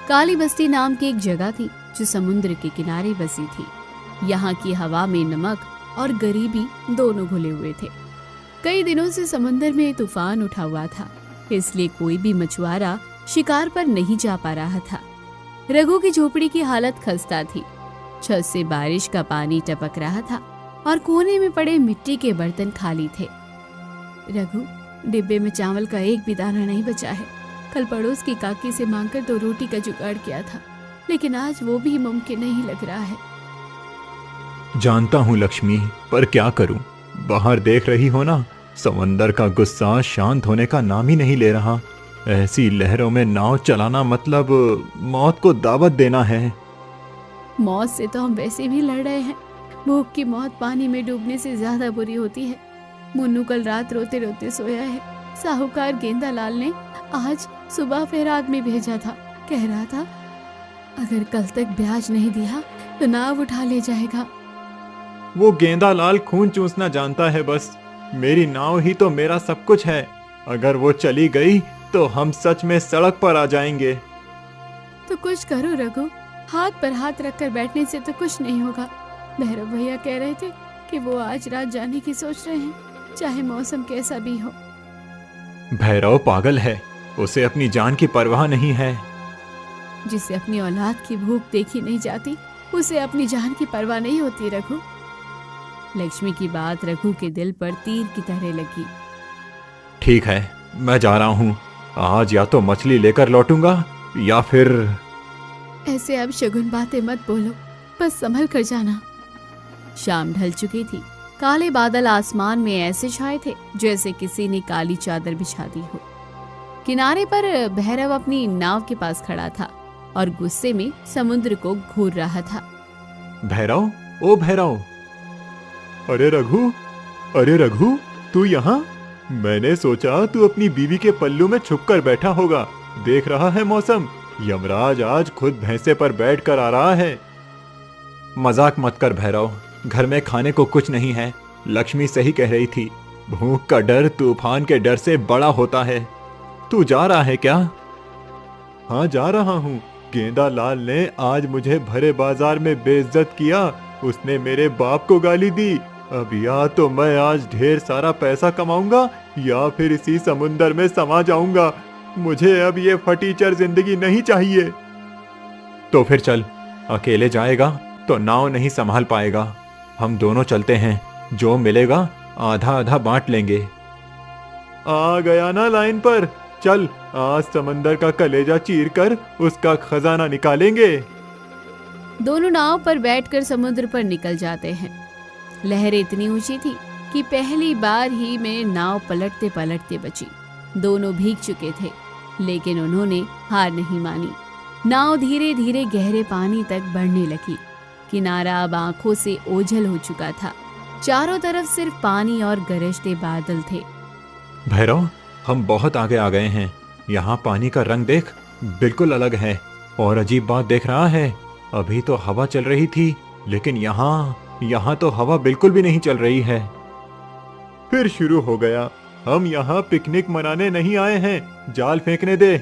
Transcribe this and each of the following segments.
काली बस्ती नाम की एक जगह थी जो समुद्र के किनारे बसी थी। यहाँ की हवा में नमक और गरीबी दोनों घुले हुए थे। कई दिनों से समुद्र में तूफान उठा हुआ था, इसलिए कोई भी मछुआरा शिकार पर नहीं जा पा रहा था। रघु की झोपड़ी की हालत खस्ता थी। छत से बारिश का पानी टपक रहा था और कोने में पड़े मिट्टी के बर्तन खाली थे। रघु, डिब्बे में चावल का एक भी दाना नहीं बचा है। कल पड़ोस की काकी से मांगकर 2 रोटी का जुगाड़ किया था, लेकिन आज वो भी मुमकिन नहीं लग रहा है। जानता हूँ लक्ष्मी, पर क्या करूं? बाहर देख रही हो ना, समंदर का गुस्सा शांत होने का नाम ही नहीं ले रहा। ऐसी लहरों में नाव चलाना मतलब मौत को दावत देना है। मौत से तो हम वैसे भी लड़ रहे हैं। भूख की मौत पानी में डूबने से ज्यादा बुरी होती है। मुन्नू कल रात रोते रोते सोया है। साहूकार गेंदा लाल ने आज सुबह फेरात में भेजा था। कह रहा था अगर कल तक ब्याज नहीं दिया तो नाव उठा ले जाएगा। वो गेंदा लाल खून चूसना जानता है बस। मेरी नाव ही तो मेरा सब कुछ है। अगर वो चली गई तो हम सच में सड़क पर आ जाएंगे। तो कुछ करो रघु, हाथ पर हाथ रखकर बैठने से तो कुछ नहीं होगा। भैरव भैया कह रहे थे कि वो आज रात जाने की सोच रहे हैं, चाहे मौसम कैसा भी हो। भैरव पागल है, उसे अपनी जान की परवाह नहीं है। जिसे अपनी औलाद की भूख देखी नहीं जाती, उसे अपनी जान की परवाह नहीं होती रघु। लक्ष्मी की बात रघु के दिल पर तीर की तरह लगी। ठीक है, मैं जा रहा हूँ। आज या तो मछली लेकर लौटूंगा या फिर। ऐसे अब शगुन बातें मत बोलो, बस संभल कर जाना। शाम ढल चुकी थी। काले बादल आसमान में ऐसे छाए थे जैसे किसी ने काली चादर बिछा दी हो। किनारे पर भैरव अपनी नाव के पास खड़ा था और गुस्से में समुद्र को घूर रहा था। भैरव, ओ भैरव! अरे रघु, तू यहाँ? मैंने सोचा तू अपनी बीवी के पल्लू में छुपकर बैठा होगा। देख रहा है मौसम, यमराज आज खुद भैंसे पर बैठकर आ रहा है। मजाक मत कर भैरव, घर में खाने को कुछ नहीं है। लक्ष्मी सही कह रही थी, भूख का डर तूफान के डर से बड़ा होता है। तू जा रहा है क्या? हाँ, जा रहा हूँ। गेंदा लाल ने आज मुझे भरे बाजार में बेइज्जत किया। उसने मेरे बाप को गाली दी। अब या तो मैं आज ढेर सारा पैसा कमाऊंगा या फिर इसी समुंदर में समा जाऊंगा। मुझे अब ये फटीचर जिंदगी नहीं चाहिए। तो फिर चल, अकेले जाएगा तो नाव नहीं संभाल पाएगा। हम दोनों चलते हैं, जो मिलेगा आधा आधा बांट लेंगे। आ गया ना लाइन पर? चल, आज समंदर का कलेजा चीर कर उसका खजाना निकालेंगे। दोनों नाव पर बैठकर समुद्र पर निकल जाते हैं। लहरें इतनी ऊंची थी कि पहली बार ही में नाव पलटते पलटते बची। दोनों भीग चुके थे, लेकिन उन्होंने हार नहीं मानी। नाव धीरे धीरे गहरे पानी तक बढ़ने लगी। किनारा अब आंखों से ओझल हो चुका था। चारों तरफ सिर्फ पानी और गरजते बादल थे। भैरव, हम बहुत आगे आ गए हैं। यहाँ पानी का रंग देख, बिल्कुल अलग है। और अजीब बात देख रहा है, अभी तो हवा चल रही थी, लेकिन यहाँ तो हवा बिल्कुल भी नहीं चल रही है। फिर शुरू हो गया। हम यहाँ पिकनिक मनाने नहीं आए हैं, जाल फेंकने दे।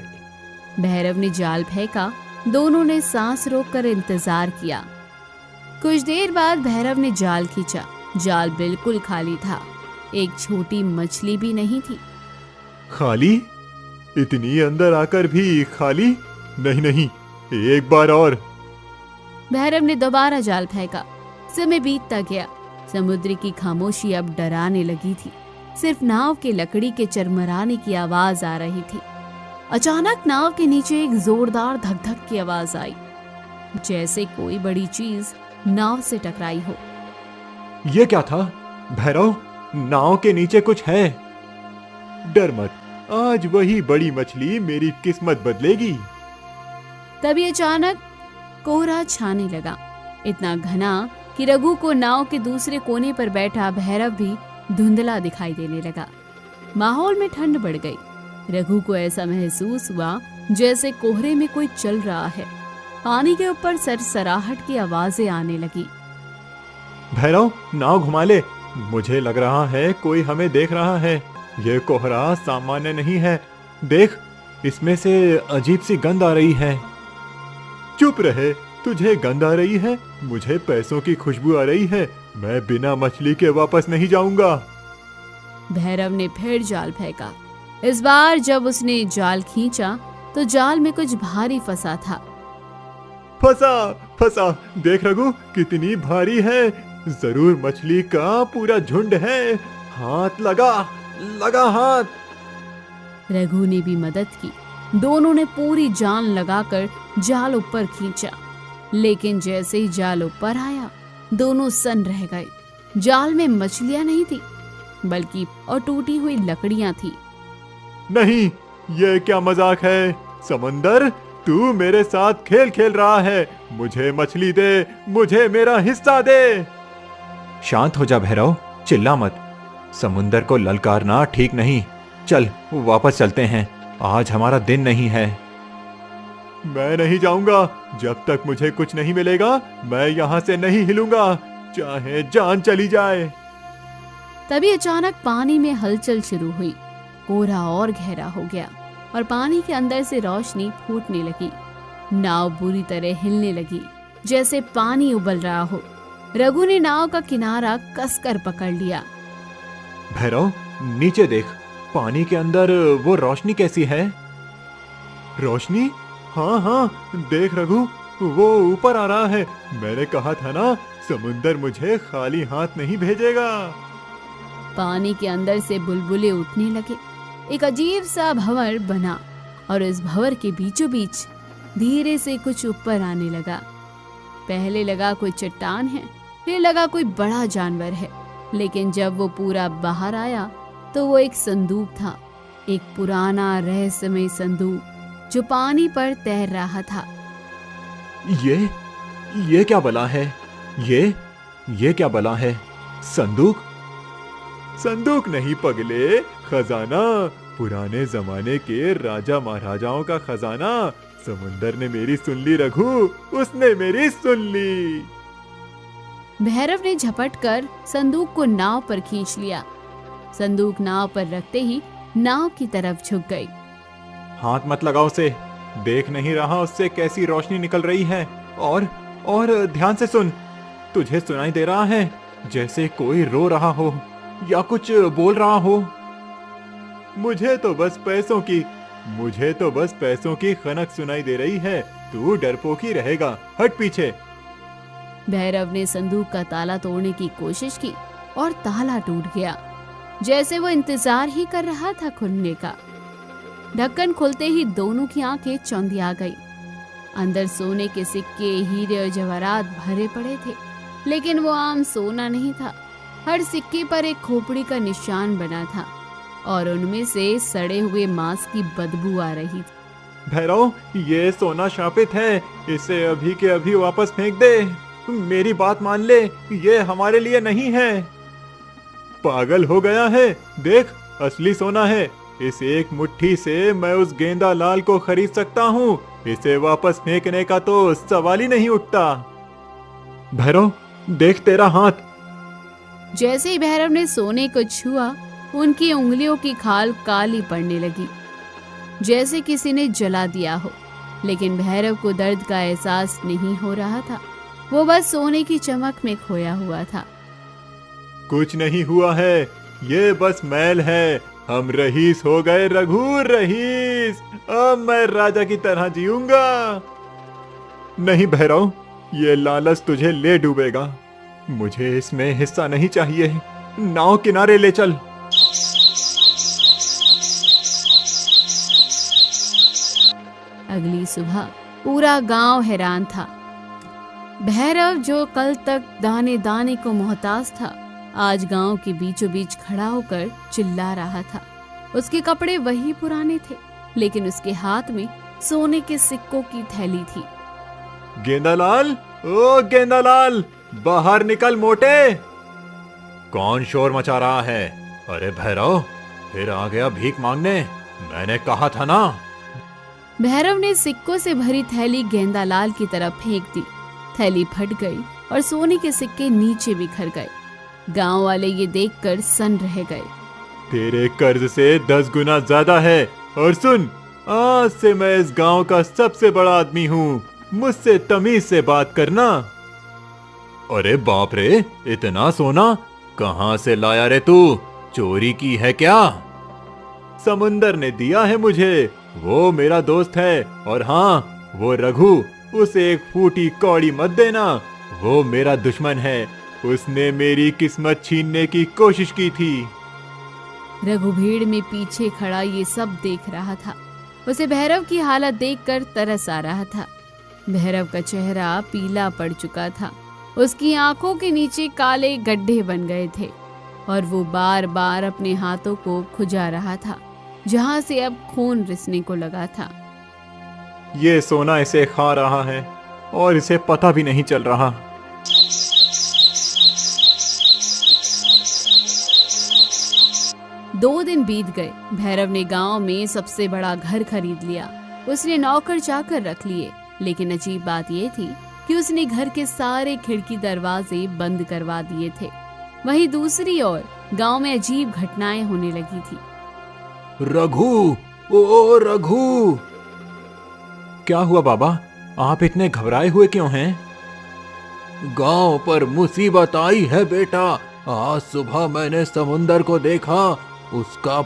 भैरव ने जाल फेंका। दोनों ने सांस रोककर इंतजार किया। कुछ देर बाद भैरव ने जाल खींचा। जाल बिल्कुल खाली था, एक छोटी मछली भी नहीं थी। खाली? इतनी अंदर आकर भी खाली? नहीं, एक बार और। भैरव ने दोबारा जाल फेंका। समय बीतता गया। समुद्र की खामोशी अब डराने लगी थी। सिर्फ नाव के लकड़ी के चरमराने की आवाज आ रही थी। अचानक नाव के नीचे एक जोरदार धक धक की आवाज आई, जैसे कोई बड़ी चीज नाव से टकराई हो। ये क्या था? भैरव, नाव के नीचे कुछ है। डर मत, आज वही बड़ी मछली मेरी किस्मत बदलेगी। तभी अचानक कोहरा छाने लगा, इतना घना कि रघु को नाव के दूसरे कोने पर बैठा भैरव भी धुंधला दिखाई देने लगा। माहौल में ठंड बढ़ गई। रघु को ऐसा महसूस हुआ जैसे कोहरे में कोई चल रहा है। पानी के ऊपर सरसराहट की आवाजें आने लगी। भैरव, नाव घुमा ले। मुझे लग रहा है कोई हमें देख रहा है। यह कोहरा सामान्य नहीं है। देख, इसमें से अजीब सी गंध आ रही है। चुप रहे। तुझे गंध आ रही है, मुझे पैसों की खुशबू आ रही है। मैं बिना मछली के वापस नहीं जाऊंगा। भैरव ने फिर जाल फेंका। इस बार जब उसने जाल खींचा तो जाल में कुछ भारी फंसा था। फंसा फंसा, देख रघु कितनी भारी है। जरूर मछली का पूरा झुंड है। हाथ लगा, लगा हाथ। रघु ने भी मदद की। दोनों ने पूरी जान लगाकर जाल ऊपर खींचा, लेकिन जैसे ही जाल ऊपर आया दोनों सन्न रह गए। जाल में मछलियां नहीं थी, बल्कि और टूटी हुई लकड़ियां थी। नहीं, ये क्या मजाक है? समंदर, तू मेरे साथ खेल खेल रहा है। मुझे मछली दे, मुझे मेरा हिस्सा दे। शांत हो जा भैरव, चिल्ला मत। समुंदर को ललकारना ठीक नहीं। चल वापस चलते हैं, आज हमारा दिन नहीं है। मैं नहीं जाऊंगा जब तक मुझे कुछ नहीं मिलेगा। मैं यहाँ से नहीं हिलूंगा, चाहे जान चली जाए। तभी अचानक पानी में हलचल शुरू हुई। कोहरा और गहरा हो गया और पानी के अंदर से रोशनी फूटने लगी। नाव बुरी तरह हिलने लगी, जैसे पानी उबल रहा हो। रघु ने नाव का किनारा कसकर पकड़ लिया। भैरव, नीचे देख, पानी के अंदर वो रोशनी कैसी है? रोशनी? हाँ हाँ, देख रघु, वो ऊपर आ रहा है। मैंने कहा था ना, समुंदर मुझे खाली हाथ नहीं भेजेगा। पानी के अंदर से बुलबुले उठने लगे। एक अजीब सा भंवर बना और इस भंवर के बीचों बीच धीरे से कुछ ऊपर आने लगा। पहले लगा कोई चट्टान है, फिर लगा कोई बड़ा जानवर है, लेकिन जब वो पूरा बाहर आया तो वो एक संदूक था। एक पुराना रहस्यमय संदूक जो पानी पर तैर रहा था। ये क्या बला है? ये क्या बला है? संदूक? संदूक नहीं पगले, खजाना। पुराने जमाने के राजा महाराजाओं का खजाना। समुंदर ने मेरी सुन ली रघु, उसने मेरी सुन ली। भैरव ने झपट कर संदूक को नाव पर खींच लिया। संदूक नाव पर रखते ही नाव की तरफ झुक गई। हाथ मत लगाओ उसे, देख नहीं रहा उससे कैसी रोशनी निकल रही है। और ध्यान से सुन, तुझे सुनाई दे रहा है जैसे कोई रो रहा हो या कुछ बोल रहा हो। मुझे तो बस पैसों की खनक सुनाई दे रही है। तू डरपोकी रहेगा, हट पीछे। भैरव ने संदूक का ताला तोड़ने की कोशिश की और ताला टूट गया, जैसे वो इंतजार ही कर रहा था खुलने का। ढक्कन खुलते ही दोनों की आंखें चौंधिया गई। अंदर सोने के सिक्के, हीरे और जवाहरात भरे पड़े थे, लेकिन वो आम सोना नहीं था। हर सिक्के पर एक खोपड़ी का निशान बना था और उनमें से सड़े हुए मांस की बदबू आ रही थी। भैरव, ये सोना शापित है, इसे अभी के अभी वापस फेंक दे। मेरी बात मान ले, ये हमारे लिए नहीं है। पागल हो गया है? देख, असली सोना है। इस एक मुट्ठी से मैं उस गेंदा लाल को खरीद सकता हूँ। इसे वापस फेंकने का तो सवाल ही नहीं उठता। भैरव, देख तेरा हाथ। जैसे ही भैरव ने सोने को छुआ, उनकी उंगलियों की खाल काली पड़ने लगी, जैसे किसी ने जला दिया हो। लेकिन भैरव को दर्द का एहसास नहीं हो रहा था। वो बस सोने की चमक में खोया हुआ था। कुछ नहीं हुआ है, ये बस मैल है। हम रईस हो गए रघु, रईस। अब मैं राजा की तरह जीऊंगा। नहीं भैरव, ये लालच तुझे ले डूबेगा। मुझे इसमें हिस्सा नहीं चाहिए। नाव किनारे ले चल। अगली सुबह पूरा गांव हैरान था। भैरव, जो कल तक दाने दाने को मोहताज था, आज गांव के बीचों बीच खड़ा होकर चिल्ला रहा था। उसके कपड़े वही पुराने थे, लेकिन उसके हाथ में सोने के सिक्कों की थैली थी। गेंदालाल, ओ गेंदालाल, बाहर निकल मोटे। कौन शोर मचा रहा है? अरे भैरव, फिर आ गया भीख मांगने। मैंने कहा था ना। भैरव ने सिक्कों से भरी थैली गेंदालाल की तरफ फेंक दी। थैली फट गई और सोने के सिक्के नीचे बिखर गए। गांव वाले ये देखकर सन्न रह गए। तेरे कर्ज से 10 गुना ज्यादा है। और सुन, आज से मैं इस गांव का सबसे बड़ा आदमी हूँ। मुझसे तमीज से बात करना। अरे बाप रे, इतना सोना कहां से लाया रे तू? चोरी की है क्या? समुंदर ने दिया है मुझे, वो मेरा दोस्त है। और हाँ, वो रघु, उसे एक फूटी कौड़ी मत देना, वो मेरा दुश्मन है। उसने मेरी किस्मत छीनने की कोशिश की थी। रघु भीड़ में पीछे खड़ा ये सब देख रहा था। उसे भैरव की हालत देखकर तरस आ रहा था। भैरव का चेहरा पीला पड़ चुका था, उसकी आंखों के नीचे काले गड्ढे बन गए थे और वो बार बार अपने हाथों को खुजा रहा था, जहां से अब खून रिसने को लगा था। ये सोना इसे खा रहा है और इसे पता भी नहीं चल रहा। दो दिन बीत गए। भैरव ने गांव में सबसे बड़ा घर खरीद लिया। उसने नौकर चाकर रख लिए, लेकिन अजीब बात यह थी कि उसने घर के सारे खिड़की दरवाजे बंद करवा दिए थे। वहीं दूसरी ओर गांव में अजीब घटनाएं होने लगी थी। रघु, ओ रघु! क्या हुआ बाबा? आप इतने घबराए हुए क्यों हैं? गांव पर मुसीबत आई है बेटा। आज सुबह मैंने समुंदर को देखा, उसका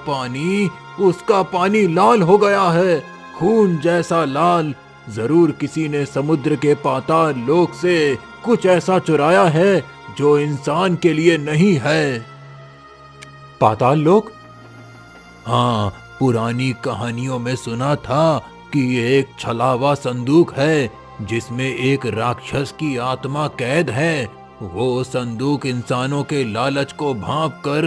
पानी लाल हो गया है, खून जैसा लाल। जरूर किसी ने समुद्र के पाताल लोक से कुछ ऐसा चुराया है जो इंसान के लिए नहीं है। पाताल लोक? हाँ, पुरानी कहानियों में सुना था कि एक छलावा संदूक है जिसमें एक राक्षस की आत्मा कैद है। वो संदूक इंसानों के लालच को भांप कर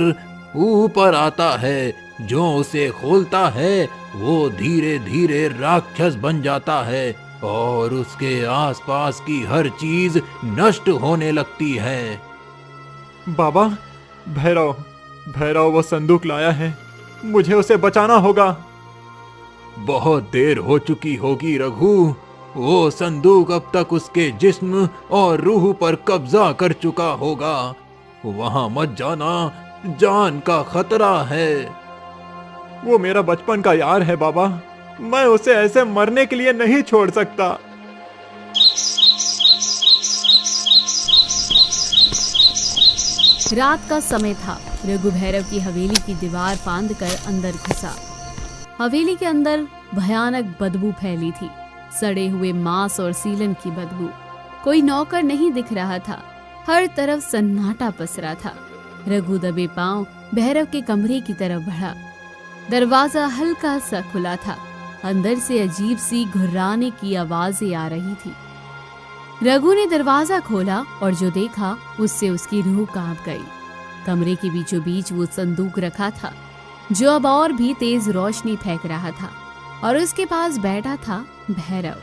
ऊपर आता है। जो उसे खोलता है वो धीरे धीरे राक्षस बन जाता है और उसके आसपास की हर चीज नष्ट होने लगती है। बाबा, भैरव वो संदूक लाया है, मुझे उसे बचाना होगा। बहुत देर हो चुकी होगी रघु। वो संदूक अब तक उसके जिस्म और रूह पर कब्जा कर चुका होगा। वहां मत जाना, जान का खतरा है। वो मेरा बचपन का यार है बाबा, मैं उसे ऐसे मरने के लिए नहीं छोड़ सकता। रात का समय था। रघु भैरव की हवेली की दीवार फांद कर अंदर घुसा। हवेली के अंदर भयानक बदबू फैली थी, सड़े हुए मांस और सीलन की बदबू। कोई नौकर नहीं दिख रहा था, हर तरफ सन्नाटा पसरा था। रघु दबे पांव भैरव के कमरे की तरफ बढ़ा। दरवाजा हल्का सा खुला था, अंदर से अजीब सी घुर्राने की आवाजें आ रही थी। रघु ने दरवाजा खोला और जो देखा उससे उसकी रूह कांप गई। कमरे के बीचों बीच वो संदूक रखा था जो अब और भी तेज रोशनी फेंक रहा था, और उसके पास बैठा था भैरव।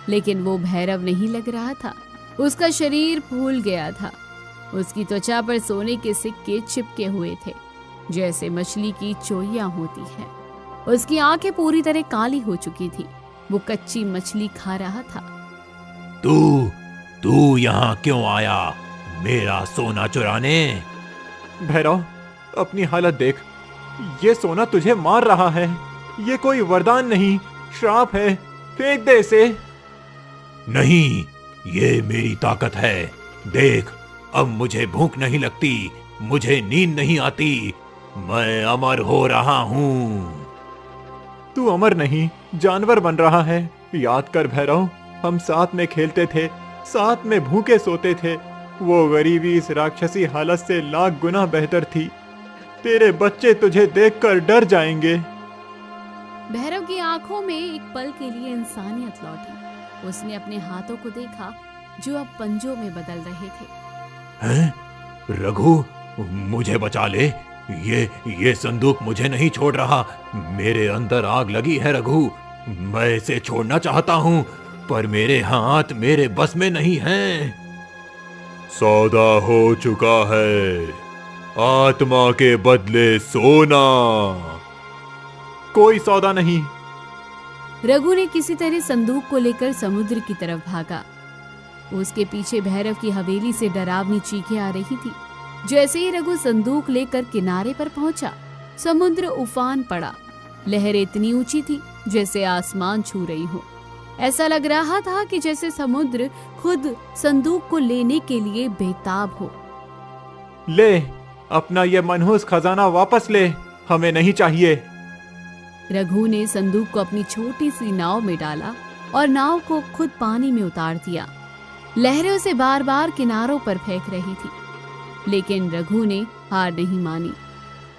लेकिन वो भैरव नहीं लग रहा था, उसका शरीर फूल गया था। उसकी त्वचा पर सोने के सिक्के चिपके हुए थे, जैसे मछली की चोइयां होती है। उसकी आंखें पूरी तरह काली हो चुकी थी, वो कच्ची मछली खा रहा था। तू यहाँ क्यों आया, मेरा सोना चुराने? भैरव, अपनी हालत देख, ये सोना तुझे मार रहा है। ये कोई वरदान नहीं, श्राप है, फेंक दे इसे। नहीं, ये मेरी ताकत है। देख, अब मुझे भूख नहीं लगती, मुझे नींद नहीं आती, मैं अमर हो रहा हूँ। तू अमर नहीं, जानवर बन रहा है। याद कर भैरव, हम साथ में खेलते थे, साथ में भूखे सोते थे। वो गरीबी इस राक्षसी हालत से लाख गुना बेहतर थी। तेरे बच्चे तुझे देखकर डर जाएंगे। भैरव की आंखों में एक पल के लिए इंसानियत लौटी। उसने अपने हाथों को देखा जो अब पंजों में बदल रहे थे। हैं? रघु, मुझे बचा ले, ये संदूक मुझे नहीं छोड़ रहा। मेरे अंदर आग लगी है रघु, मैं इसे छोड़ना चाहता हूँ, पर मेरे हाथ मेरे बस में नहीं हैं। सौदा हो चुका है, आत्मा के बदले सोना। कोई सौदा नहीं। रघु ने किसी तरह संदूक को लेकर समुद्र की तरफ भागा। उसके पीछे भैरव की हवेली से डरावनी चीखें आ रही थी। जैसे ही रघु संदूक लेकर किनारे पर पहुंचा, समुद्र उफान पड़ा। लहरें इतनी ऊंची थी जैसे आसमान छू रही हो। ऐसा लग रहा था कि जैसे समुद्र खुद संदूक को लेने के लिए बेताब हो। ले, अपना ये मनहूस खजाना वापस ले, हमें नहीं चाहिए। रघु ने संदूक को अपनी छोटी सी नाव में डाला और नाव को खुद पानी में उतार दिया। लहरें उसे बार बार किनारों पर फेंक रही थी, लेकिन रघु ने हार नहीं मानी।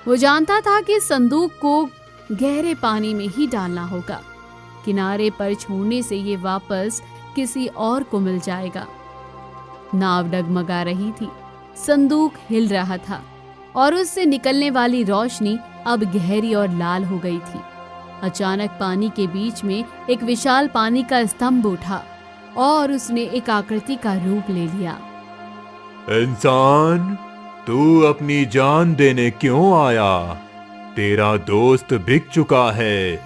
वो जानता था कि संदूक को गहरे पानी में ही डालना होगा। किनारे पर छोड़ने से ये वापस किसी और को मिल जाएगा। नाव डगमगा रही थी, संदूक हिल रहा था और उससे निकलने वाली रोशनी अब गहरी और लाल हो गई थी। अचानक पानी के बीच में एक विशाल पानी का स्तंभ उठा और उसने एक आकृति का रूप ले लिया। इंसान, तू अपनी जान देने क्यों आया? तेरा दोस्त बिक चुका है,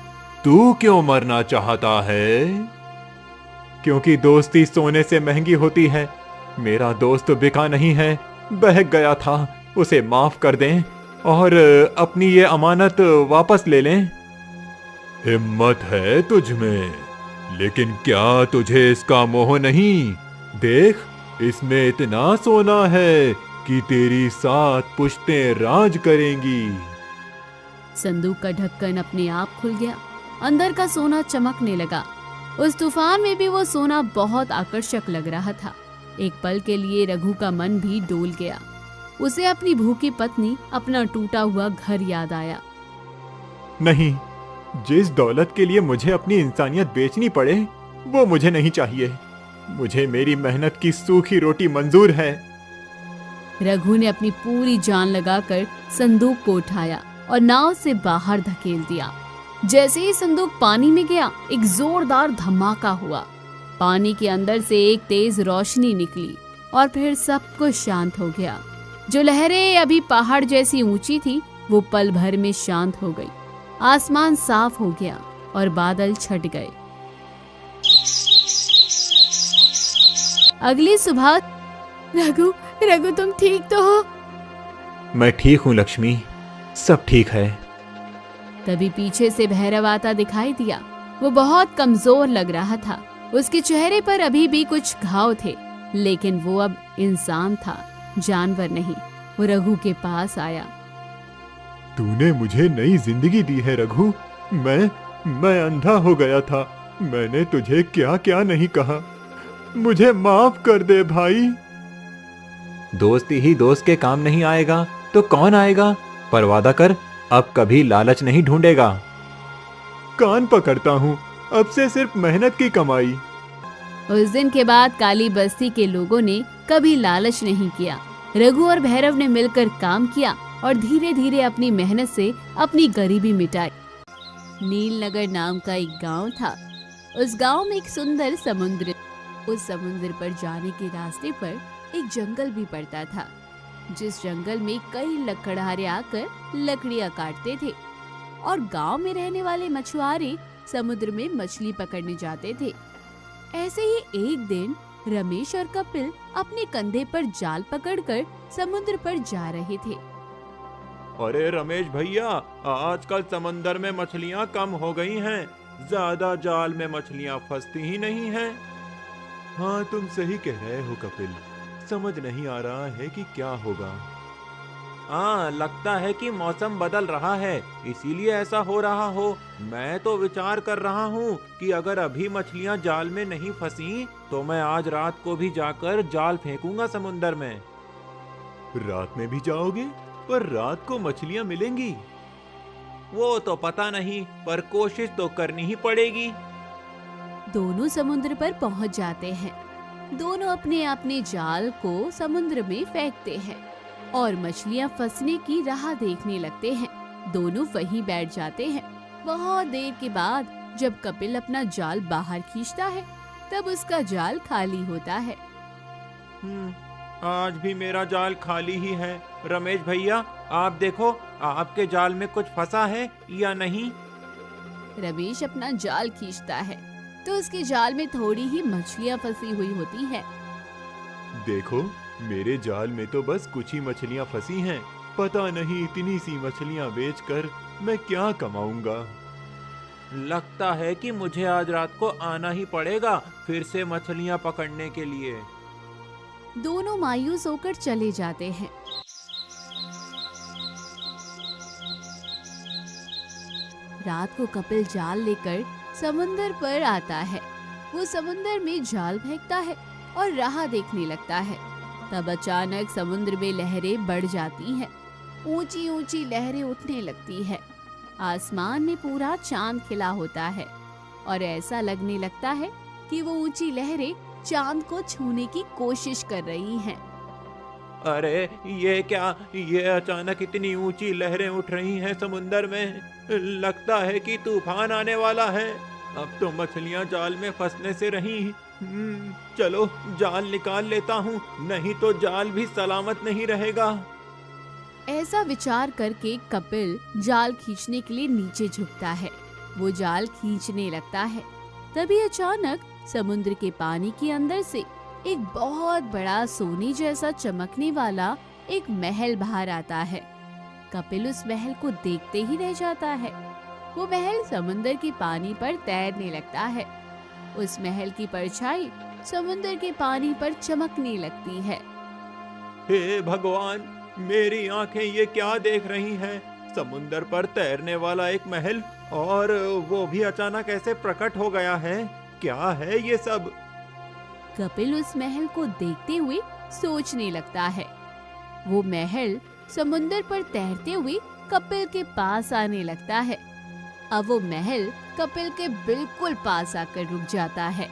तू क्यों मरना चाहता है? क्योंकि दोस्ती सोने से महंगी होती है। मेरा दोस्त बिका नहीं है, बहक गया था। उसे माफ कर दें और अपनी ये अमानत वापस ले लें। हिम्मत है तुझ में, लेकिन क्या तुझे इसका मोह नहीं? देख, इसमें इतना सोना है कि तेरी 7 पुश्तें राज करेंगी। संदूक का ढक्कन अपने आप खुल गया। अंदर का सोना चमकने लगा। उस तूफान में भी वो सोना बहुत आकर्षक लग रहा था। एक पल के लिए रघु का मन भी डोल गया। उसे अपनी भूखी पत्नी, अपना टूटा हुआ घर याद आया। नहीं, जिस दौलत के लिए मुझे अपनी इंसानियत बेचनी पड़े, वो मुझे नहीं चाहिए। मुझे मेरी मेहनत की सूखी रोटी मंजूर है। रघु ने अपनी पूरी जान लगाकर संदूक को उठाया और नाव से बाहर धकेल दिया। जैसे ही संदूक पानी में गया, एक जोरदार धमाका हुआ। पानी के अंदर से एक तेज रोशनी निकली और फिर सब कुछ शांत हो गया। जो लहरें अभी पहाड़ जैसी ऊंची थी, वो पल भर में शांत हो गई। आसमान साफ हो गया और बादल छट गए। अगली सुबह, रघु, रघु तुम ठीक तो हो? मैं ठीक हूँ लक्ष्मी, सब ठीक है। तभी पीछे से भैरव आता दिखाई दिया। वो बहुत कमजोर लग रहा था। उसके चेहरे पर अभी भी कुछ घाव थे, लेकिन वो अब इंसान था, जानवर नहीं। वो रघु के पास आया। तूने मुझे नई जिंदगी दी है रघु। मैं अंधा हो गया था। मैंने तुझे क्या क्या नहीं कहा। मुझे माफ कर दे भाई। दोस्ती ही दोस्त के काम नहीं आएगा तो कौन आएगा? पर वादा कर, अब कभी लालच नहीं ढूंढेगा। कान पकड़ता हूँ, अब से सिर्फ मेहनत की कमाई। उस दिन के बाद काली बस्ती के लोगों ने कभी लालच नहीं किया। रघु और भैरव ने मिलकर काम किया और धीरे धीरे अपनी मेहनत से अपनी गरीबी मिटाई। नीलनगर नाम का एक गांव था। उस गांव में एक सुंदर समुद्र। उस समुद्र पर जाने के रास्ते पर एक जंगल भी पड़ता था, जिस जंगल में कई लकड़हारे आकर लकड़ियां काटते थे और गांव में रहने वाले मछुआरे समुद्र में मछली पकड़ने जाते थे। ऐसे ही एक दिन रमेश और कपिल अपने कंधे पर जाल पकड़कर समुद्र पर जा रहे थे। अरे रमेश भैया, आजकल समंदर में मछलियाँ कम हो गई हैं। ज्यादा जाल में मछलियाँ फंसती ही नहीं हैं। हाँ, तुम सही कह रहे हो कपिल। समझ नहीं आ रहा है कि क्या होगा। हाँ, लगता है कि मौसम बदल रहा है, इसीलिए ऐसा हो रहा हो। मैं तो विचार कर रहा हूँ कि अगर अभी मछलियाँ जाल में नहीं फंसी तो मैं आज रात को भी जाकर जाल फेंकूंगा समुंदर में। रात में भी जाओगे? पर रात को मछलियाँ मिलेंगी? वो तो पता नहीं, पर कोशिश तो करनी ही पड़ेगी। दोनों समुद्र पर पहुंच जाते हैं। दोनों अपने अपने जाल को समुद्र में फेंकते हैं और मछलियां फंसने की राह देखने लगते हैं। दोनों वहीं बैठ जाते हैं। बहुत देर के बाद जब कपिल अपना जाल बाहर खींचता है, तब उसका जाल खाली होता है। आज भी मेरा जाल खाली ही है। रमेश भैया, आप देखो, आपके जाल में कुछ फंसा है या नहीं? रमेश अपना जाल खींचता है तो उसके जाल में थोड़ी ही मछलियां फंसी हुई होती है। देखो, मेरे जाल में तो बस कुछ ही मछलियां फंसी हैं। पता नहीं इतनी सी मछलियां बेचकर मैं क्या कमाऊंगा। लगता है कि मुझे आज रात को आना ही पड़ेगा फिर से मछलियां पकड़ने के लिए। दोनों मायूस होकर चले जाते हैं। रात को कपिल जाल लेकर समुंदर पर आता है। वो समुंदर में जाल फेंकता है और राह देखने लगता है। तब अचानक समुद्र में लहरें बढ़ जाती हैं। ऊंची ऊंची लहरें उठने लगती है। आसमान में पूरा चांद खिला होता है और ऐसा लगने लगता है कि वो ऊंची लहरें चांद को छूने की कोशिश कर रही हैं। अरे ये क्या, ये अचानक इतनी ऊंची लहरें उठ रही हैं समुंदर में। लगता है कि तूफान आने वाला है। अब तो मछलियां जाल में फंसने से रही। चलो जाल निकाल लेता हूँ, नहीं तो जाल भी सलामत नहीं रहेगा। ऐसा विचार करके कपिल जाल खींचने के लिए नीचे झुकता है। वो जाल खींचने लगता है। तभी अचानक समुद्र के पानी के अंदर से एक बहुत बड़ा सोने जैसा चमकने वाला एक महल बाहर आता है। कपिल उस महल को देखते ही रह जाता है। वो महल समुद्र के पानी पर तैरने लगता है। उस महल की परछाई समुद्र के पानी पर चमकने लगती है। हे भगवान, मेरी आंखें ये क्या देख रही हैं? समुंदर पर तैरने वाला एक महल, और वो भी अचानक ऐसे प्रकट हो गया है। क्या है ये सब? कपिल उस महल को देखते हुए सोचने लगता है। वो महल समुंदर पर तैरते हुए कपिल के पास आने लगता है। अब वो महल कपिल के बिल्कुल पास आकर रुक जाता है।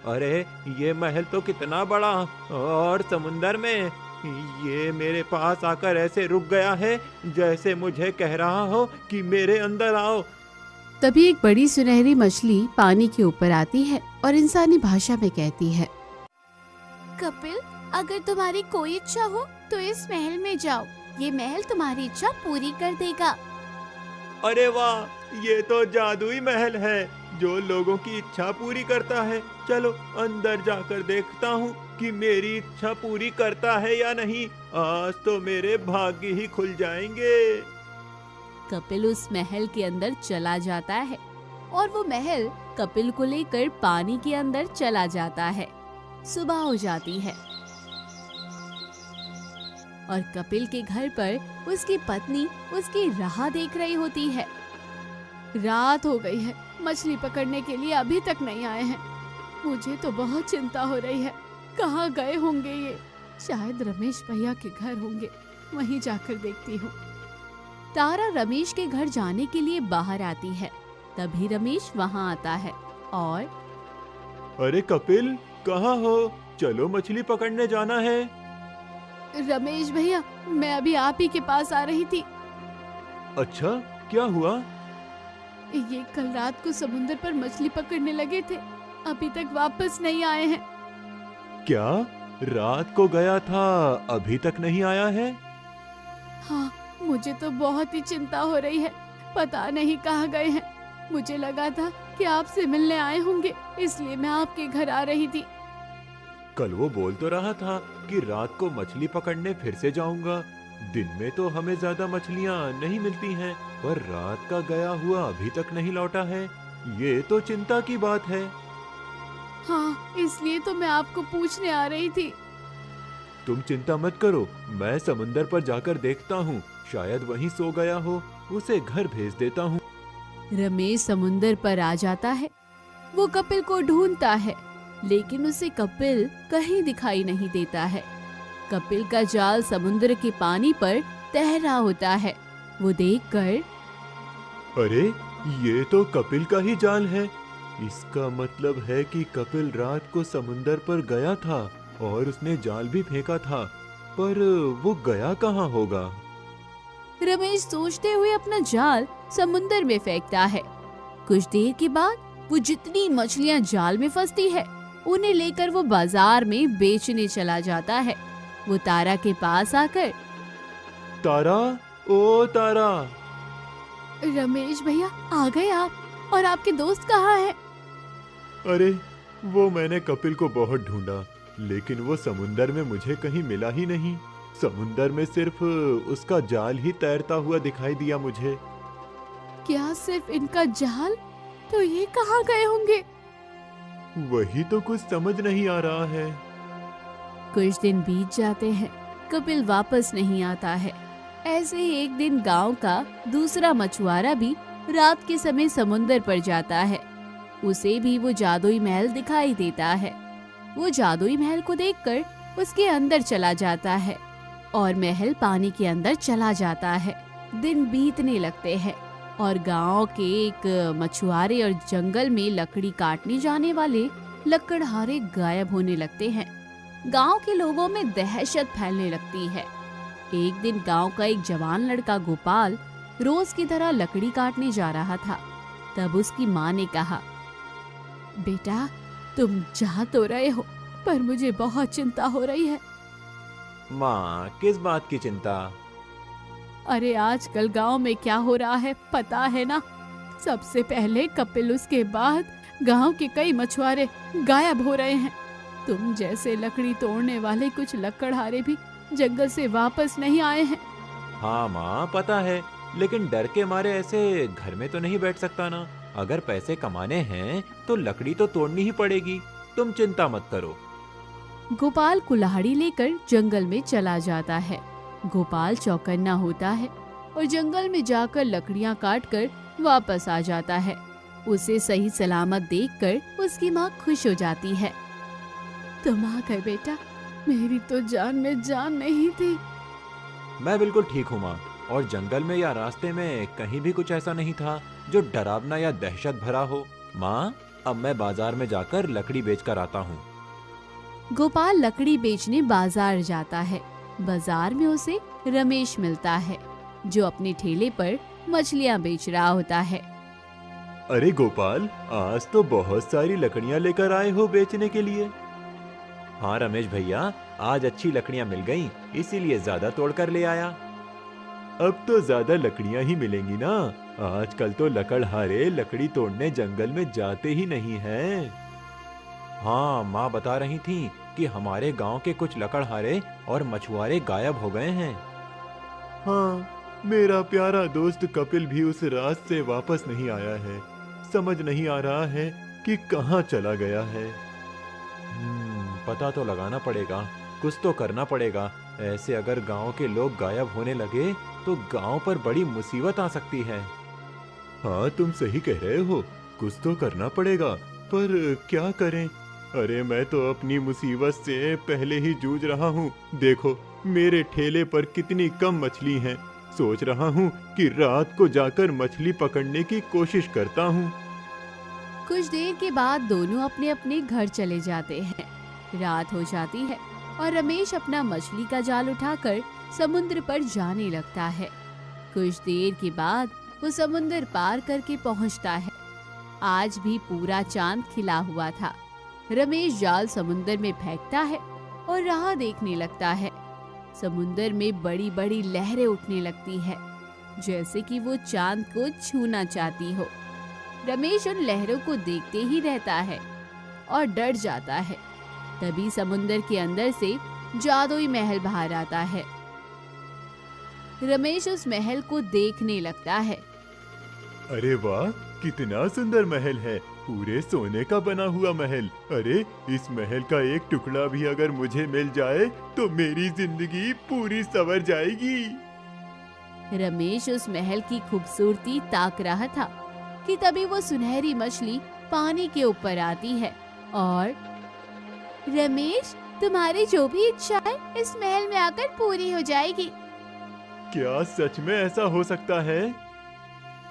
अरे ये महल तो कितना बड़ा, और समुंदर में ये मेरे पास आकर ऐसे रुक गया है जैसे मुझे कह रहा हो कि मेरे अंदर आओ। तभी एक बड़ी सुनहरी मछली पानी के ऊपर आती है और इंसानी भाषा में कहती है, कपिल, अगर तुम्हारी कोई इच्छा हो तो इस महल में जाओ। ये महल तुम्हारी इच्छा पूरी कर देगा। अरे वाह, ये तो जादुई महल है जो लोगों की इच्छा पूरी करता है। चलो अंदर जाकर देखता हूँ कि मेरी इच्छा पूरी करता है या नहीं। आज तो मेरे भाग्य ही खुल जाएंगे। कपिल उस महल के अंदर चला जाता है और वो महल कपिल को लेकर पानी के अंदर चला जाता है। सुबह हो जाती है और कपिल के घर पर उसकी पत्नी उसकी राह देख रही होती है। रात हो गई है, मछली पकड़ने के लिए अभी तक नहीं आए हैं। मुझे तो बहुत चिंता हो रही है। कहाँ गए होंगे ये? शायद रमेश भैया के घर होंगे, वहीं जाकर देखती हूँ। तारा रमेश के घर जाने के लिए बाहर आती है। तभी रमेश वहाँ आता है और अरे कपिल, कहाँ हो? चलो मछली पकड़ने जाना है। रमेश भैया, मैं अभी आप ही के पास आ रही थी। अच्छा, क्या हुआ? ये कल रात को समुद्र पर मछली पकड़ने लगे थे, अभी तक वापस नहीं आए हैं। क्या? रात को गया था, अभी तक नहीं आया है? हाँ, मुझे तो बहुत ही चिंता हो रही है। पता नहीं कहाँ गए हैं। मुझे लगा था कि आपसे मिलने आए होंगे, इसलिए मैं आपके घर आ रही थी। कल वो बोल तो रहा था कि रात को मछली पकड़ने फिर से जाऊंगा। दिन में तो हमें ज्यादा मछलियाँ नहीं मिलती हैं, पर रात का गया हुआ अभी तक नहीं लौटा है। ये तो चिंता की बात है। हाँ, इसलिए तो मैं आपको पूछने आ रही थी। तुम चिंता मत करो, मैं समुंदर पर जाकर देखता हूँ, शायद वहीं सो गया हो। उसे घर भेज देता हूँ। रमेश समुंदर पर आ जाता है। वो कपिल को ढूंढता है, लेकिन उसे कपिल कहीं दिखाई नहीं देता है। कपिल का जाल समुद्र के पानी पर तैर रहा होता है। वो देखकर, अरे ये तो कपिल का ही जाल है। इसका मतलब है कि कपिल रात को समुंदर पर गया था और उसने जाल भी फेंका था, पर वो गया कहाँ होगा? रमेश सोचते हुए अपना जाल समुंदर में फेंकता है। कुछ देर के बाद वो जितनी मछलियां जाल में फंसती है, उन्हें लेकर वो बाजार में बेचने चला जाता है। वो तारा के पास आकर, तारा, ओ तारा। रमेश भैया, आ गए आप? और आपके दोस्त कहाँ हैं? अरे वो मैंने कपिल को बहुत ढूंढा, लेकिन वो समुंदर में मुझे कहीं मिला ही नहीं। समुंदर में सिर्फ उसका जाल ही तैरता हुआ दिखाई दिया मुझे। क्या सिर्फ इनका जाल? तो ये कहाँ गए होंगे? वही तो कुछ समझ नहीं आ रहा है। कुछ दिन बीत जाते हैं, कपिल वापस नहीं आता है। ऐसे ही एक दिन गांव का दूसरा मछुआरा भी रात के समय समुंदर पर जाता है। उसे भी वो जादुई महल दिखाई देता है। वो जादुई महल को देखकर उसके अंदर चला जाता है और महल पानी के अंदर चला जाता है। दिन बीतने लगते हैं और गांव के एक मछुआरे और जंगल में लकड़ी काटने जाने वाले लकड़हारे गायब होने लगते हैं। गांव के लोगों में दहशत फैलने लगती है। एक दिन गांव का एक जवान लड़का गोपाल रोज की तरह लकड़ी काटने जा रहा था। तब उसकी माँ ने कहा, बेटा तुम जा तो रहे हो, पर मुझे बहुत चिंता हो रही है। माँ, किस बात की चिंता? अरे आजकल गांव में क्या हो रहा है पता है ना? सबसे पहले कपिल, उसके बाद गांव के कई मछुआरे गायब हो रहे हैं। तुम जैसे लकड़ी तोड़ने वाले कुछ लकड़हारे भी जंगल से वापस नहीं आए हैं। हाँ माँ, पता है, लेकिन डर के मारे ऐसे घर में तो नहीं बैठ सकता ना। अगर पैसे कमाने हैं तो लकड़ी तो तोड़नी ही पड़ेगी। तुम चिंता मत करो। गोपाल कुल्हाड़ी लेकर जंगल में चला जाता है। गोपाल चौकन्ना होता है और जंगल में जाकर लकड़ियां काटकर वापस आ जाता है। उसे सही सलामत देखकर उसकी माँ खुश हो जाती है। तुम आ गए बेटा, मेरी तो जान में जान नहीं थी। मैं बिल्कुल ठीक हूँ माँ, और जंगल में या रास्ते में कहीं भी कुछ ऐसा नहीं था जो डरावना या दहशत भरा हो। माँ, अब मैं बाजार में जाकर लकड़ी बेचकर आता हूँ। गोपाल लकड़ी बेचने बाजार जाता है। बाजार में उसे रमेश मिलता है, जो अपने ठेले पर मछलियाँ बेच रहा होता है। अरे गोपाल, आज तो बहुत सारी लकड़ियां लेकर आए हो बेचने के लिए। हाँ रमेश भैया, आज अच्छी लकड़ियाँ मिल गईं, इसीलिए ज्यादा तोड़कर ले आया। अब तो ज्यादा लकड़ियां ही मिलेंगी ना। आजकल तो लकड़हारे लकड़ी तोड़ने जंगल में जाते ही नहीं हैं। हाँ, माँ बता रही थी कि हमारे गांव के कुछ लकड़हारे और मछुआरे गायब हो गए हैं। हाँ, मेरा प्यारा दोस्त कपिल भी उस रात से वापस नहीं आया है। समझ नहीं आ रहा है कि कहाँ चला गया है। पता तो लगाना पड़ेगा, कुछ तो करना पड़ेगा। ऐसे अगर गांव के लोग गायब होने लगे तो गांव पर बड़ी मुसीबत आ सकती है। हाँ, तुम सही कह रहे हो, कुछ तो करना पड़ेगा, पर क्या करें? अरे मैं तो अपनी मुसीबत से पहले ही जूझ रहा हूँ। देखो मेरे ठेले पर कितनी कम मछली हैं। सोच रहा हूँ कि रात को जाकर मछली पकड़ने की कोशिश करता हूँ। कुछ देर के बाद दोनों अपने अपने घर चले जाते हैं। रात हो जाती है और रमेश अपना मछली का जाल उठाकर समुद्र पर जाने लगता है। कुछ देर के बाद वो समुद्र पार करके पहुंचता है। आज भी पूरा चांद खिला हुआ था। रमेश जाल समुद्र में फेंकता है और राह देखने लगता है। समुद्र में बड़ी बड़ी लहरें उठने लगती है, जैसे कि वो चांद को छूना चाहती हो। रमेश उन लहरों को देखते ही रहता है और डर जाता है। तभी समुद्र के अंदर से जादुई महल बाहर आता है। रमेश उस महल को देखने लगता है। अरे वाह, कितना सुंदर महल है, पूरे सोने का बना हुआ महल। अरे इस महल का एक टुकड़ा भी अगर मुझे मिल जाए तो मेरी जिंदगी पूरी संवर जाएगी। रमेश उस महल की खूबसूरती ताक रहा था कि तभी वो सुनहरी मछली पानी के ऊपर आती है और रमेश, तुम्हारी जो भी इच्छा है इस महल में आकर पूरी हो जाएगी। क्या सच में ऐसा हो सकता है?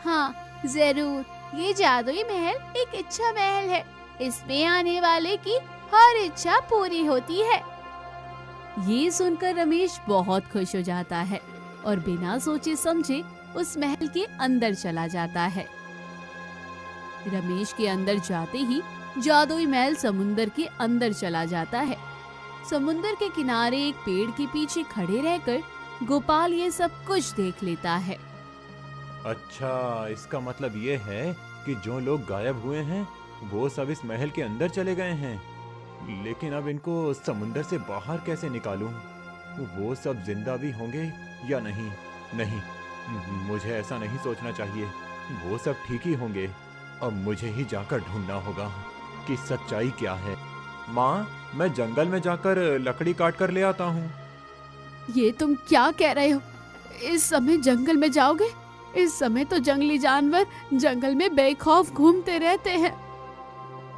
हाँ जरूर, ये जादुई महल एक इच्छा महल है। इसमें आने वाले की हर इच्छा पूरी होती है। ये सुनकर रमेश बहुत खुश हो जाता है और बिना सोचे समझे उस महल के अंदर चला जाता है। रमेश के अंदर जाते ही जादुई महल समुंदर के अंदर चला जाता है। समुंदर के किनारे एक पेड़ के पीछे खड़े रहकर गोपाल ये सब कुछ देख लेता है। अच्छा, इसका मतलब ये है कि जो लोग गायब हुए हैं वो सब इस महल के अंदर चले गए हैं। लेकिन अब इनको समुंदर से बाहर कैसे निकालूं? वो सब जिंदा भी होंगे या नहीं? नहीं, मुझे ऐसा नहीं सोचना चाहिए। वो सब ठीक ही होंगे। अब मुझे ही जाकर ढूंढना होगा कि सच्चाई क्या है। माँ, मैं जंगल में जाकर लकड़ी काट कर ले आता हूँ। ये तुम क्या कह रहे हो? इस समय जंगल में जाओगे? इस समय तो जंगली जानवर जंगल में बेखौफ घूमते रहते हैं।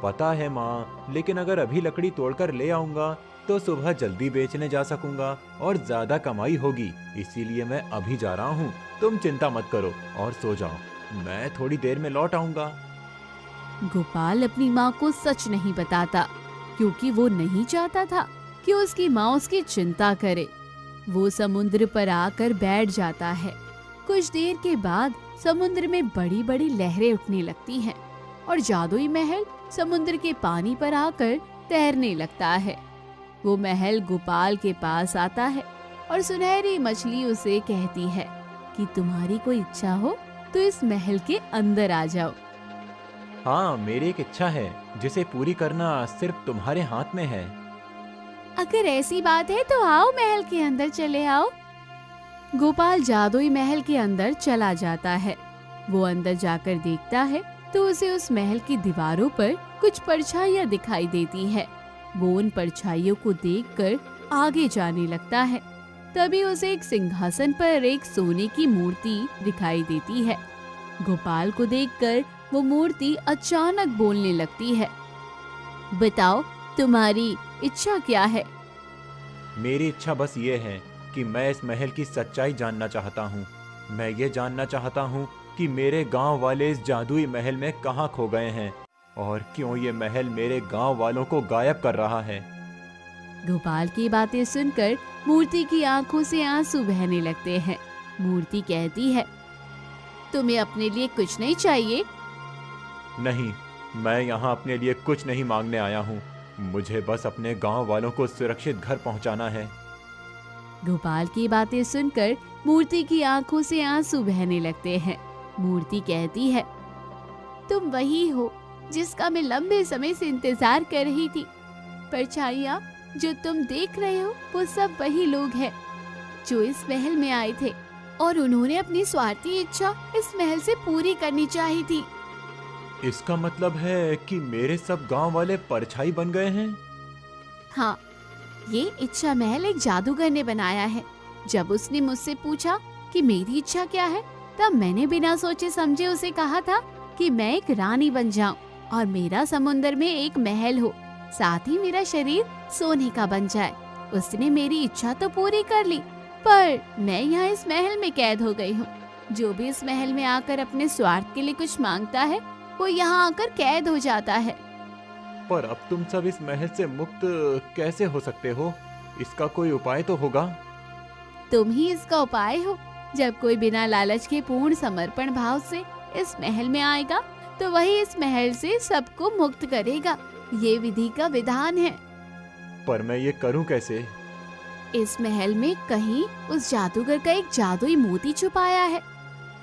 पता है माँ, लेकिन अगर अभी लकड़ी तोड़कर ले आऊंगा तो सुबह जल्दी बेचने जा सकूंगा और ज्यादा कमाई होगी। इसीलिए मैं अभी जा रहा हूँ। तुम चिंता मत करो और सो जाओ, मैं थोड़ी देर में लौट आऊंगा। गोपाल अपनी माँ को सच नहीं बताता, क्योंकि वो नहीं चाहता था कि उसकी माँ उसकी चिंता करे। वो समुद्र पर आकर बैठ जाता है। कुछ देर के बाद समुद्र में बड़ी बड़ी लहरें उठने लगती हैं और जादुई महल समुद्र के पानी पर आकर तैरने लगता है। वो महल गोपाल के पास आता है और सुनहरी मछली उसे कहती है कि तुम्हारी कोई इच्छा हो तो इस महल के अंदर आ जाओ। हाँ, मेरी एक इच्छा है जिसे पूरी करना सिर्फ तुम्हारे हाथ में है। अगर ऐसी बात है तो आओ, महल के अंदर चले आओ। गोपाल जादुई महल के अंदर चला जाता है। वो अंदर जाकर देखता है तो उसे उस महल की दीवारों पर कुछ परछाइयां दिखाई देती है। वो उन परछाइयों को देखकर आगे जाने लगता है। तभी उसे एक सिंहासन पर एक सोने की मूर्ति दिखाई देती है। गोपाल को देखकर वो मूर्ति अचानक बोलने लगती है, बताओ तुम्हारी इच्छा क्या है? मेरी इच्छा बस ये है कि मैं इस महल की सच्चाई जानना चाहता हूँ। मैं ये जानना चाहता हूँ कि मेरे गांव वाले इस जादुई महल में कहाँ खो गए हैं और क्यों ये महल मेरे गांव वालों को गायब कर रहा है। गोपाल की बातें सुनकर मूर्ति की आंखों से आंसू बहने लगते हैं। मूर्ति कहती है, तुम्हें अपने लिए कुछ नहीं चाहिए? नहीं, मैं यहाँ अपने लिए कुछ नहीं मांगने आया हूँ। मुझे बस अपने गांव वालों को सुरक्षित घर पहुँचाना है। गोपाल की बातें सुनकर मूर्ति की आंखों से आंसू बहने लगते हैं। मूर्ति कहती है, तुम वही हो जिसका मैं लंबे समय से इंतजार कर रही थी। परछाइयाँ जो तुम देख रहे हो वो सब वही लोग हैं जो इस महल में आए थे और उन्होंने अपनी स्वार्थी इच्छा इस महल से पूरी करनी चाहिए थी। इसका मतलब है कि मेरे सब गांव वाले परछाई बन गए हैं? हाँ, ये इच्छा महल एक जादूगर ने बनाया है। जब उसने मुझसे पूछा कि मेरी इच्छा क्या है, तब मैंने बिना सोचे समझे उसे कहा था कि मैं एक रानी बन जाऊं और मेरा समुद्र में एक महल हो, साथ ही मेरा शरीर सोने का बन जाए। उसने मेरी इच्छा तो पूरी कर ली, पर मैं यहाँ इस महल में कैद हो गई हूँ। जो भी इस महल में आकर अपने स्वार्थ के लिए कुछ मांगता है वो यहाँ आकर कैद हो जाता है। पर अब तुम सब इस महल से मुक्त कैसे हो सकते हो? इसका कोई उपाय तो होगा। तुम ही इसका उपाय हो। जब कोई बिना लालच के पूर्ण समर्पण भाव से इस महल में आएगा तो वही इस महल से सबको मुक्त करेगा। ये विधि का विधान है। पर मैं ये करूं कैसे? इस महल में कहीं उस जादूगर का एक जादुई मोती छुपाया है।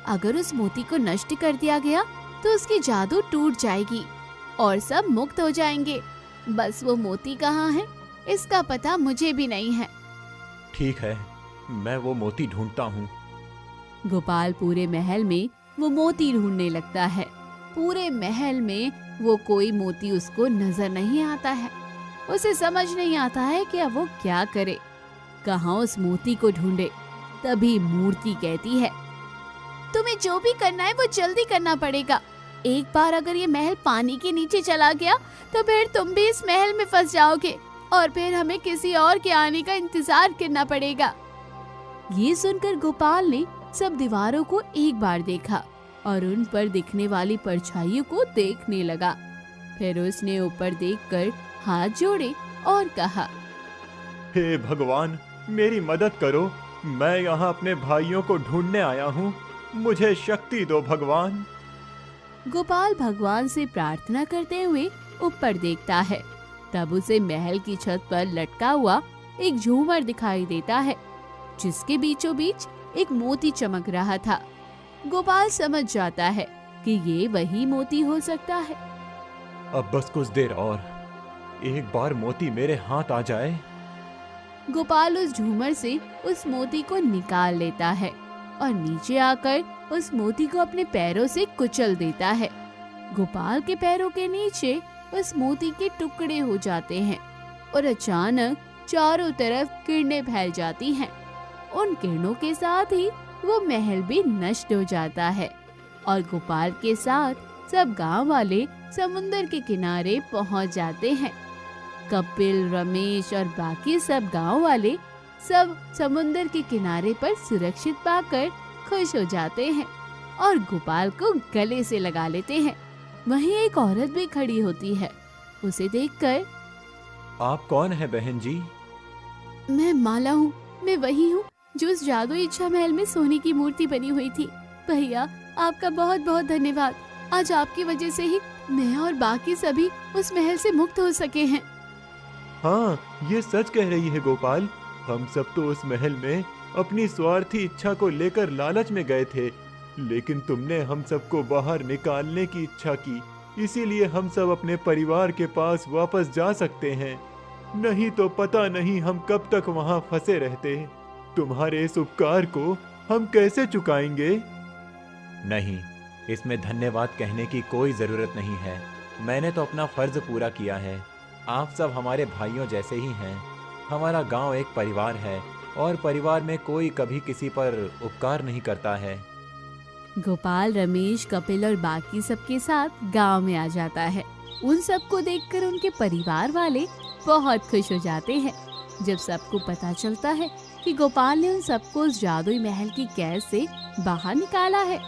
अगर उस मोती को नष्ट कर दिया गया तो उसकी जादू टूट जाएगी और सब मुक्त हो जाएंगे। बस वो मोती कहाँ है इसका पता मुझे भी नहीं है। ठीक है, मैं वो मोती ढूंढता हूँ। गोपाल पूरे महल में वो मोती ढूंढने लगता है। पूरे महल में वो कोई मोती उसको नजर नहीं आता है। उसे समझ नहीं आता है कि अब वो क्या करे, कहाँ उस मोती को ढूंढे। तभी मूर्ति कहती है, तुम्हें जो भी करना है वो जल्दी करना पड़ेगा। एक बार अगर ये महल पानी के नीचे चला गया तो फिर तुम भी इस महल में फंस जाओगे और फिर हमें किसी और के आने का इंतजार करना पड़ेगा। ये सुनकर गोपाल ने सब दीवारों को एक बार देखा और उन पर दिखने वाली परछाइयों को देखने लगा। फिर उसने ऊपर देखकर हाथ जोड़े और कहा, हे भगवान, मेरी मदद करो। मैं यहाँ अपने भाइयों को ढूंढने आया हूँ। मुझे शक्ति दो भगवान। गोपाल भगवान से प्रार्थना करते हुए ऊपर देखता है। तब उसे महल की छत पर लटका हुआ एक झूमर दिखाई देता है, जिसके बीचों बीच एक मोती चमक रहा था। गोपाल समझ जाता है कि ये वही मोती हो सकता है। अब बस कुछ देर और, एक बार मोती मेरे हाथ आ जाए। गोपाल उस झूमर से उस मोती को निकाल लेता है और नीचे आकर उस मोती को अपने पैरों से कुचल देता है। गोपाल के पैरों के नीचे उस मोती के टुकड़े हो जाते हैं और अचानक चारों तरफ किरणें फैल जाती हैं। उन किरणों के साथ ही वो महल भी नष्ट हो जाता है और गोपाल के साथ सब गांव वाले समुंदर के किनारे पहुंच जाते हैं। कपिल, रमेश और बाकी सब गांव वाले सब समुंदर के किनारे पर सुरक्षित पाकर खुश हो जाते हैं और गोपाल को गले से लगा लेते हैं। वहीं एक औरत भी खड़ी होती है। उसे देखकर, आप कौन है बहन जी? मैं माला हूँ। मैं वही हूँ जो उस जादुई इच्छा महल में सोने की मूर्ति बनी हुई थी। भैया, आपका बहुत बहुत धन्यवाद। आज आपकी वजह से ही मैं और बाकी सभी उस महल से मुक्त हो सके हैं। हाँ, ये सच कह रही है गोपाल। हम सब तो उस महल में अपनी स्वार्थी इच्छा को लेकर लालच में गए थे, लेकिन तुमने हम सबको बाहर निकालने की इच्छा की, इसीलिए हम सब अपने परिवार के पास वापस जा सकते हैं। नहीं तो पता नहीं हम कब तक वहाँ फंसे रहते। तुम्हारे इस उपकार को हम कैसे चुकाएंगे? नहीं, इसमें धन्यवाद कहने की कोई जरूरत नहीं है। मैंने तो अपना फर्ज पूरा किया है। आप सब हमारे भाइयों जैसे ही हैं। हमारा गांव एक परिवार है और परिवार में कोई कभी किसी पर उपकार नहीं करता है। गोपाल, रमेश, कपिल और बाकी सबके साथ गांव में आ जाता है। उन सबको देखकर उनके परिवार वाले बहुत खुश हो जाते हैं। जब सबको पता चलता है कि गोपाल ने उन सबको उस जादुई महल की कैद से बाहर निकाला है